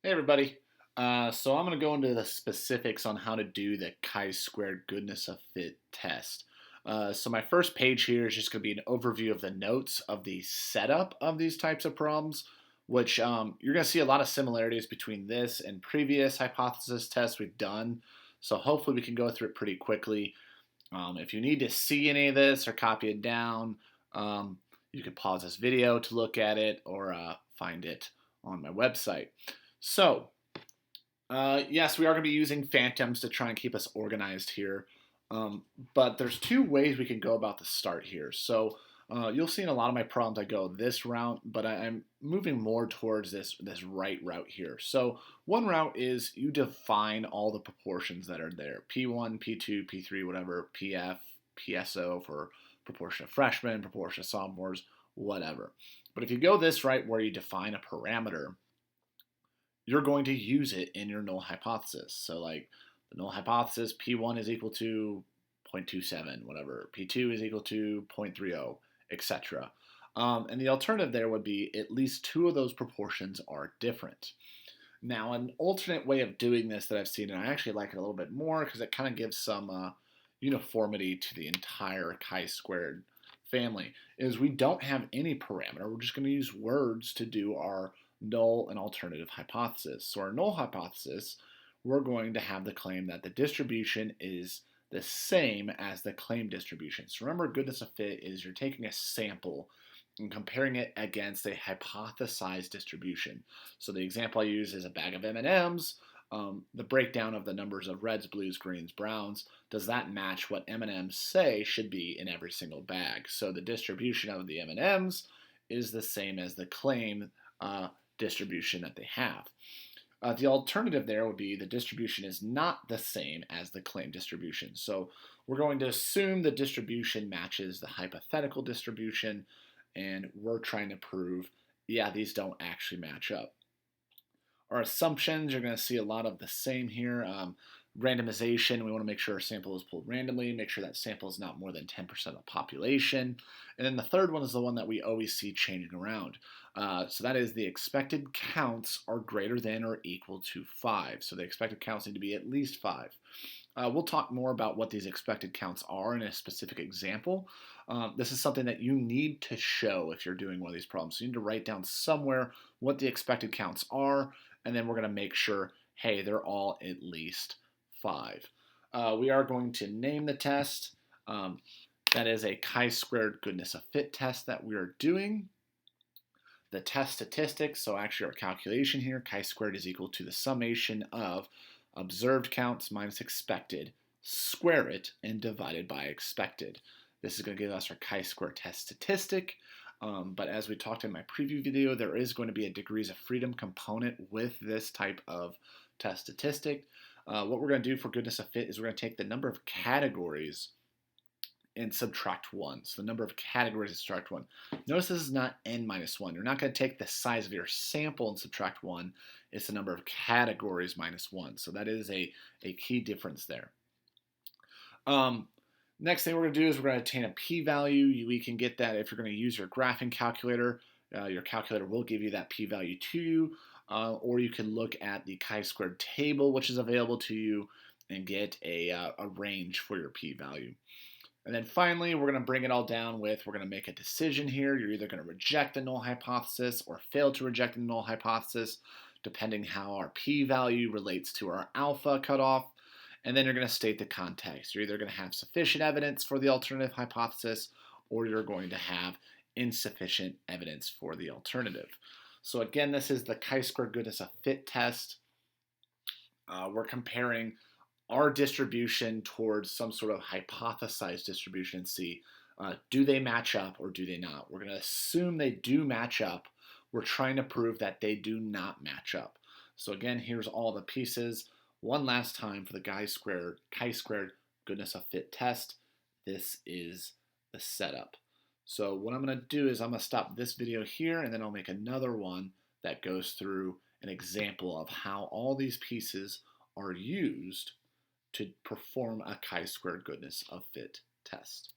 Hey everybody. So I'm going to go into the specifics on how to do the chi-squared goodness of fit test. So my first page here is just going to be an overview of the notes of the setup of these types of problems, which you're going to see a lot of similarities between this and previous hypothesis tests we've done. So hopefully we can go through it pretty quickly. If you need to see any of this or copy it down, you can pause this video to look at it or find it on my website. So, yes, we are going to be using phantoms to try and keep us organized here. But there's two ways we can go about the start here. So you'll see in a lot of my problems I go this route, but I'm moving more towards this right route here. So one route is you define all the proportions that are there. P1, P2, P3, whatever, PF, PSO for proportion of freshmen, proportion of sophomores, whatever. But if you go this right where you define a parameter, you're going to use it in your null hypothesis. So like the null hypothesis, P1 is equal to 0.27, whatever. P2 is equal to 0.30, etc. And the alternative there would be at least two of those proportions are different. Now, an alternate way of doing this that I've seen, and I actually like it a little bit more because it kind of gives some uniformity to the entire chi-squared family, is we don't have any parameter. We're just going to use words to do our null and alternative hypothesis. So our null hypothesis, we're going to have the claim that the distribution is the same as the claim distribution. So remember, goodness of fit is you're taking a sample and comparing it against a hypothesized distribution. So the example I use is a bag of M&Ms. The breakdown of the numbers of reds, blues, greens, browns, does that match what M&Ms say should be in every single bag? So the distribution of the M&Ms is the same as the claim distribution that they have. The alternative there would be the distribution is not the same as the claim distribution. So we're going to assume the distribution matches the hypothetical distribution, and we're trying to prove, yeah, these don't actually match up. Our assumptions, you're going to see a lot of the same here. Randomization, we want to make sure our sample is pulled randomly, make sure that sample is not more than 10% of the population. And then the third one is the one that we always see changing around. So that is the expected counts are greater than or equal to 5. So the expected counts need to be at least 5. We'll talk more about what these expected counts are in a specific example. This is something that you need to show if you're doing one of these problems. So you need to write down somewhere what the expected counts are, and then we're going to make sure, hey, they're all at least 5. We are going to name the test. That is a chi-squared goodness of fit test that we are doing. The test statistics, so actually our calculation here, chi-squared is equal to the summation of observed counts minus expected, square it, and divided by expected. This is going to give us our chi-square test statistic. But as we talked in my preview video, there is going to be a degrees of freedom component with this type of test statistic. What we're going to do for goodness of fit is we're going to take the number of categories and subtract 1. So the number of categories and subtract 1. Notice this is not n minus 1. You're not going to take the size of your sample and subtract 1. It's the number of categories minus 1. So that is a key difference there. Next thing we're going to do is we're going to obtain a p-value. We can get that if you're going to use your graphing calculator. Your calculator will give you that p-value to you. Or you can look at the chi-squared table, which is available to you, and get a range for your p-value. And then finally, we're going to bring it all down with, we're going to make a decision here. You're either going to reject the null hypothesis or fail to reject the null hypothesis, depending how our p-value relates to our alpha cutoff. And then you're going to state the context. You're either going to have sufficient evidence for the alternative hypothesis, or you're going to have insufficient evidence for the alternative. So again, this is the chi-squared goodness of fit test. We're comparing our distribution towards some sort of hypothesized distribution and see, do they match up or do they not? We're going to assume they do match up. We're trying to prove that they do not match up. So again, here's all the pieces. One last time for the chi-squared goodness of fit test. This is the setup. So what I'm going to do is I'm going to stop this video here, and then I'll make another one that goes through an example of how all these pieces are used to perform a chi-squared goodness of fit test.